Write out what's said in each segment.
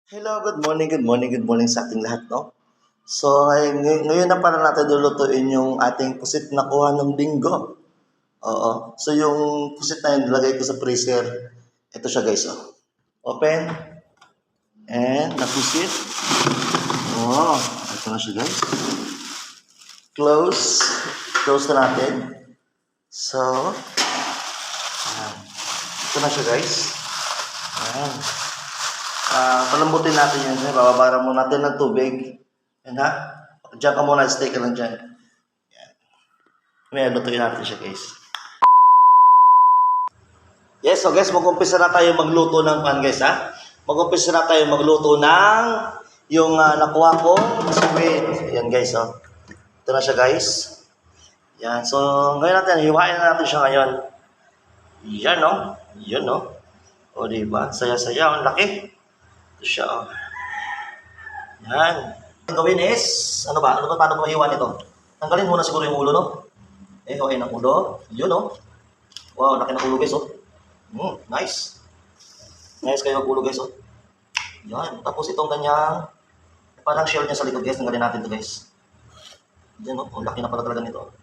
Hello, good morning sa ating lahat, no? So, ngayon na para natin lulutuin yung ating pusit na kuha ng linggo. Oo. So, yung pusit na yun, nilagay ko sa freezer. Ito siya, guys, oh. Open. And, napusit. Oh, ito na siya, guys. Close. Close na natin. So, ayan. Ito na siya, guys. Ayan. Palambutin natin yan. Bababara mo natin ng tubig. Yan ha. Diyan ka muna. Stay ka lang dyan. Yan. May lutuin natin siya, guys. Yes, so guys, mag-umpisa na tayo magluto ng pan, guys, ha. Mag-umpisa na tayo magluto ng yung nakuha ko squid. Yan, guys, oh. Ito na siya, guys. Yan. So, ngayon natin, hiwain na natin siya ngayon. Yan, no? Yan, no? O, diba? Saya-saya. Ang laki. Ito siya, oh. Yan. Ang gawin is, ano ba? Paano ba mahiwa nito? Tanggalin muna siguro yung ulo, no? Hiwain ang ulo. Yun, no? Wow, laki ng ulo, guys, oh. Nice. Nice kayo ang ulo, guys, oh. Yan. Tapos itong kanyang, parang shell niya sa likod, guys. Tanggalin natin ito, guys. Yan, oh. Laki na pala talaga nito.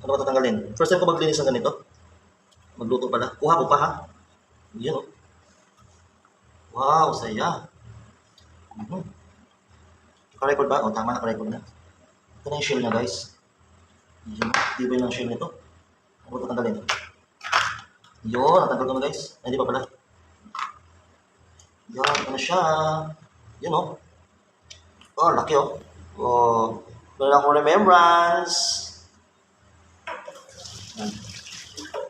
Ano ba tatanggalin? First time ko maglinis ng ganito. Magluto pala. Kuha ko pa, ha? Yan, oh. Wow, saya. Naka-record ba? O, tama, naka-record na. Ito na yung shell niya, guys. Yan, tibay ng shell nito. Ano ba tatanggalin? Yun, natanggal ko na, guys. Ay, di pa pala. Yan, ito na siya. Yun, oh. Oh, laki, oh. Oh, meron akong remembrance.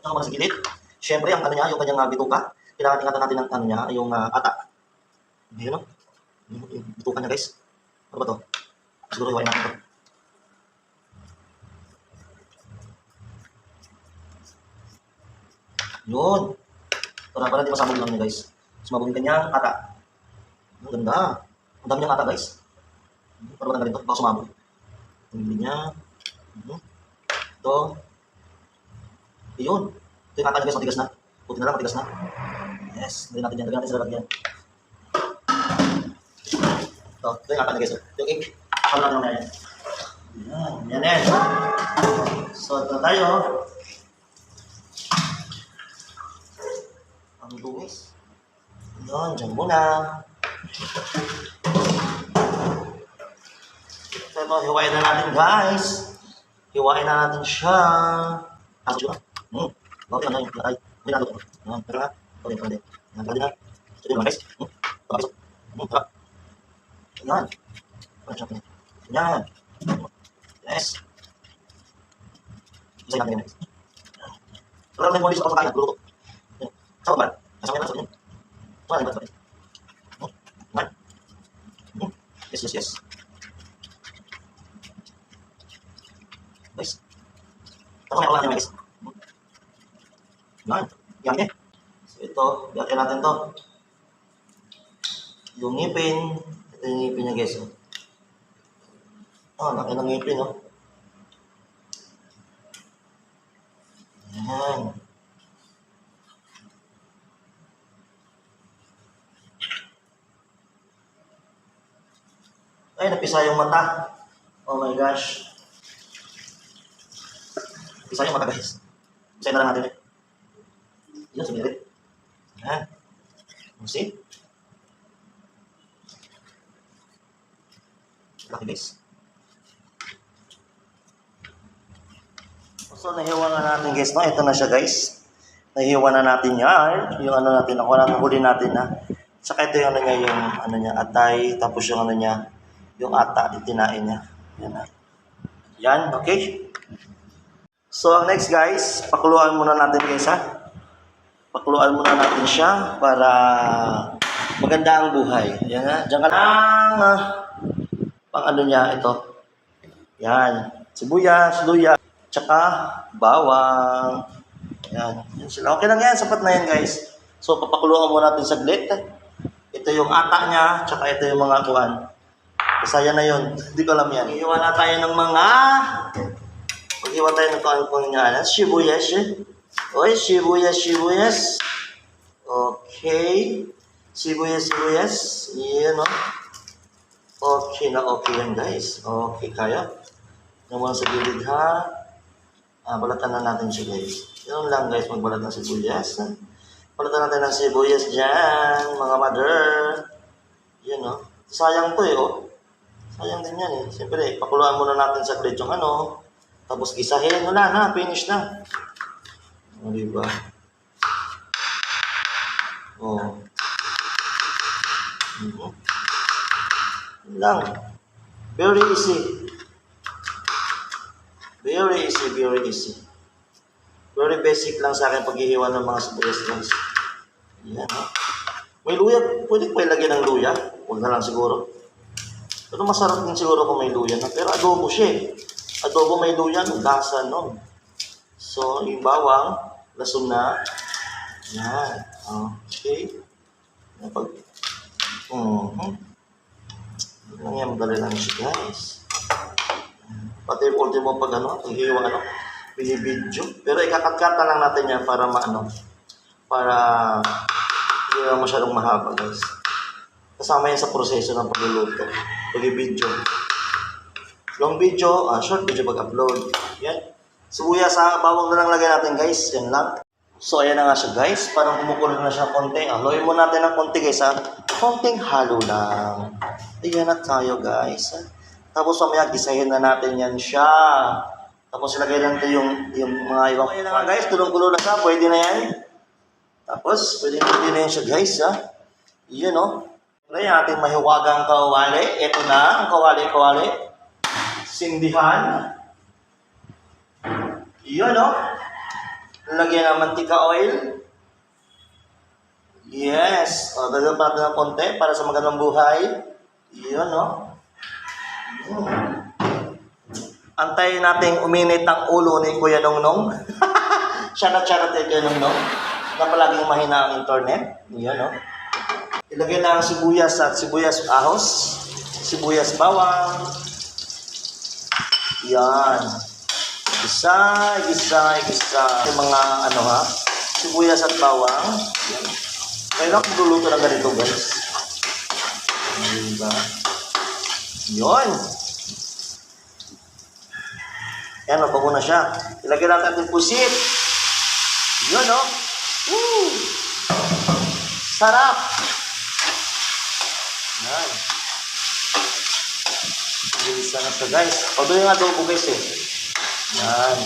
Ito naman sa gilid. Siyempre, ang ano niya, yung kanyang bituka. Kailangan ingatan natin ng ano niya, yung ata. Yun, no? Yung bituka niya, guys. Ano ba to? Siguro hiwain natin ito. Yun. Para di masabog lang niya, guys. Sumabog yung kanyang ata. Ang ganda. Ang dami niyang ata, guys. Para ba tanggalin ito? Baka sumabog. Ang gilid niya. Ito. Yun. Ito yung ata niya, guys. Matigas na. Puti na lang, matigas na. Yes. Lagyan natin yan. Lagyan natin sa lalagyan. Ito yung ata niya, guys. Yung ink. Saan natin lang yan. Yan. Yan. So, ito tayo. Ang dungis. Yan. Diyan muna. So, ito. Hiwain na natin, guys. Hiwain na natin siya. Aso siya. Bakit na yung ay, hindi na luto. Yan, tara na. Okay, pwede. Yan, pwede na. Sige naman, guys. Tara, tara. Yan. Yan. Yes. Isa natin yan, guys. Tara na yung mga sa kakain, luto. Saan ba? Kasama yan, saan yan. Saan ba? Yan. Yes. Guys. Ito may kulang yan, guys. Yan eh. So ito, biyakin natin to. Yung ngipin. Ito yung ngipin niya, guys. Laki ng ngipin, oh. Yan. Ay, napisa yung mata. Oh my gosh. Napisa yung mata, guys. Pisayin na lang natin eh. Yan, sumirit. Yan. See? Laki, guys. So, nahiwa na natin, guys, no? Ito na siya, guys. Nahiwa na natin yan. Yung ano natin, ako na huli natin, ha? Saka ito yung ano niya, yung ano niya, atay. Tapos yung ano niya, yung ata, itinain niya. Yan, ha? Yan, okay? So, ang next, guys, pakuluan muna natin, guys, ha? Pakuluan muna natin siya para maganda ang buhay. Yan nga. Diyan ka lang. Pang ano niya, ito. Yan. Sibuyas, luya, tsaka bawang. Yan. Yan sila. Okay lang yan. Sapat na yan, guys. So, papakuluan muna natin saglit. Ito yung ata niya, tsaka ito yung mga kuwan. Kasaya na yun. Hindi ko alam yan. Iiwan na tayo ng mga... Mag-iwan tayo ng kuwan niya. Sibuyas. Oy, sibuyas. Okay. Sibuyas. Yan, no? Okay na okay yan, guys. Okay kayo. Yung mga sa gilid, ha? Balatan na natin siya, guys. Yun lang, guys, magbalat ng sibuyas. Balatan natin ng sibuyas dyan, mga mother. Yan, no? Sayang to, oh. Sayang din yan, eh. Siyempre, pakuluan muna natin sa plate yung ano. Tapos gisahin. Wala na, finish na. O, diba? Oh. Lang. Very easy. Very basic lang sa akin paghihiwa ng mga sibuyas, guys. Yan, ha? May luya. Pwede ko ilagyan ng luya. Huwag na lang siguro. Pero masarap din siguro kung may luya na. Pero adobo siya, eh. Adobo may luya, lasa nun. So, yung bawang, lason na. Yan. Okay. Pag lang yan, madali lang siya, guys. Pati yung ultimo pag paghiwa, binibidyo. Pero ikakat-kat na lang natin yan para para hindi na masyadong mahaba, guys. Kasama yan sa proseso ng pagluluto. Pag-video. Long video, short video pag-upload. Yan. Subuya sa bawang na lang lagay natin, guys. Yan lang. So, ayan na nga siya, guys. Parang kumukulo na siya konti. Haluin mo natin ng konti, guys, ha. Konting halo lang. Ayan na tayo, guys. Tapos, mamaya, gisahin na natin yan siya. Tapos, ilagay natin yung mga ibang. Ayan na nga, guys. Tulong-kulo na siya. Pwede na yan. Tapos, pwede na yan siya, guys, ha. Iyan, no. Ito yung ating mahiwagang kawali. Ito na, ang kawali. Sindihan. Iyan, no. Lagyan ng mantika oil. Yes. Dagdag pa natin ng konti para sa magandang buhay. Iyan, no. Antayin natin uminit ang ulo ni Kuya Nongnong. Shout out kay Kuya Nongnong. Na palaging mahina ang internet. Iyan, no. Ilagay na ang sibuyas at sibuyas ahos. Sibuyas bawang. Yan. Gisa. Yung mga sibuyas at bawang. Yan. Kaya na luluto ng ganito, guys. Diba? Yun. Yan, mabago na siya. Ilagay natin ating pusit. Yun, no? Woo! Sarap! Yan. Gisa na siya, guys. Pagdo yung adobo, guys, eh. Yan.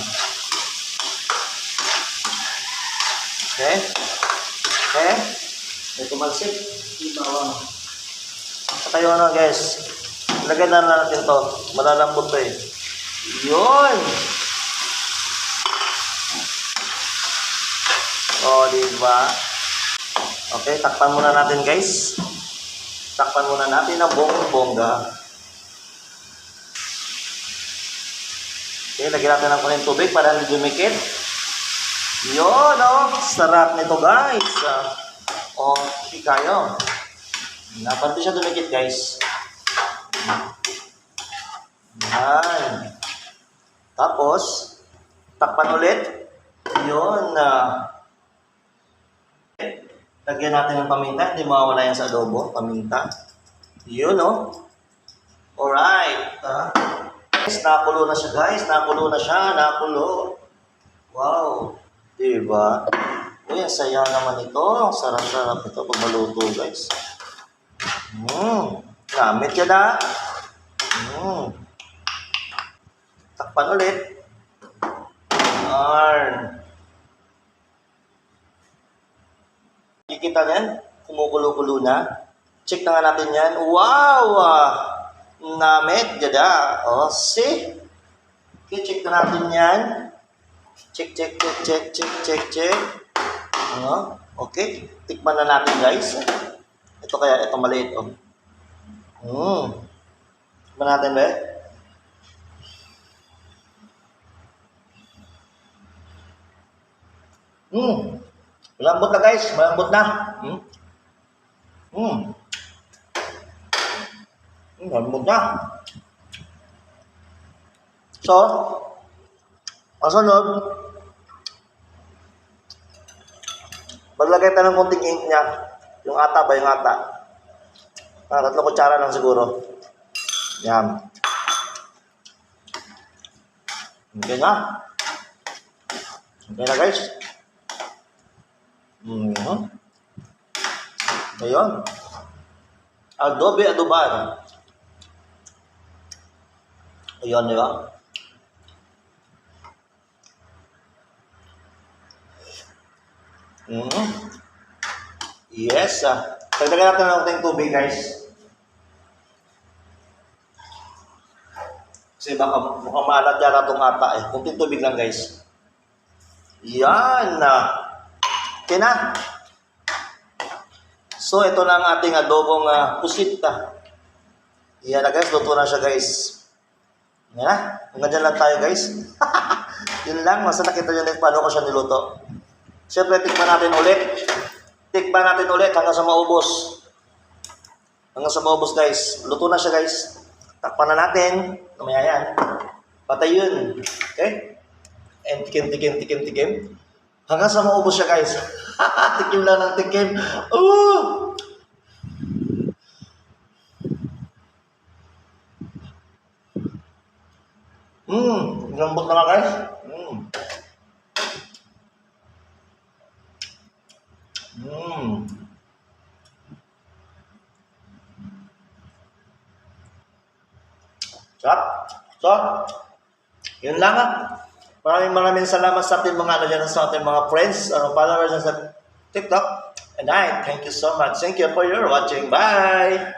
Okay? Ito malsik. Ibawang. Saka yung guys. Ilagay na natin to. Malalambot to, eh. Yun! Diba? Okay, takpan muna natin, guys. Takpan muna natin ang bongga. Okay, lagyan natin ng kunting tubig para hindi dumikit. Yun, sarap nito, guys. Okay kayo. Napanto siya dumikit, guys. Yan. Tapos, takpan ulit. Yun. Lagyan natin ng paminta. Hindi mawawala yan sa adobo. Paminta. Yun, Alright. Nakulo na siya, guys. Nakulo. Wow. Diba? Uy, ang saya naman ito. Ang sarap-sarap ito pag maluto, guys. Gamit ka na. Takpan ulit. Kikita yan. Kumukulo-kulo na. Check na nga natin yan. Wow! Namit, jada. See? Okay, check na natin yan. Check. Okay, tikman na natin, guys. Ito maliit, Tikman natin, ba? Malambot na, guys. Malambot na. Malambot na. So, ang sunod, Maglagay tayo ng konting ink niya. Yung ata ba, yung ata. 3 kutsara lang siguro. Yan. Okay na. Okay na guys. Ayun. Adobe adoban. Ayun, di ba? Yes. Tagdagan natin ng konting tubig guys. Kasi baka mukhang maalat yan itong ata eh. Kunting tubig lang guys. Yan. Okay na. So, ito na ang ating adobong pusit. Yan na guys. Luto na siya guys. Yan na. Hanggang dyan lang tayo guys. Yun lang. Masa nakita nyo na paano ko siya niluto. Siyempre, tikman natin ulit. Tikman natin ulit hanggang sa maubos. Hanggang sa maubos guys. Luto na siya guys. Takpan na natin. Kamaya yan. Patay yun. Okay? And tikim. Hanggang sa maubos siya guys. Tikim lang ng tikim. Lambot na nga guys. So, yun lang Maraming salamat sa ating mga sa ating mga friends, followers sa TikTok. And thank you so much. Thank you for your watching. Bye!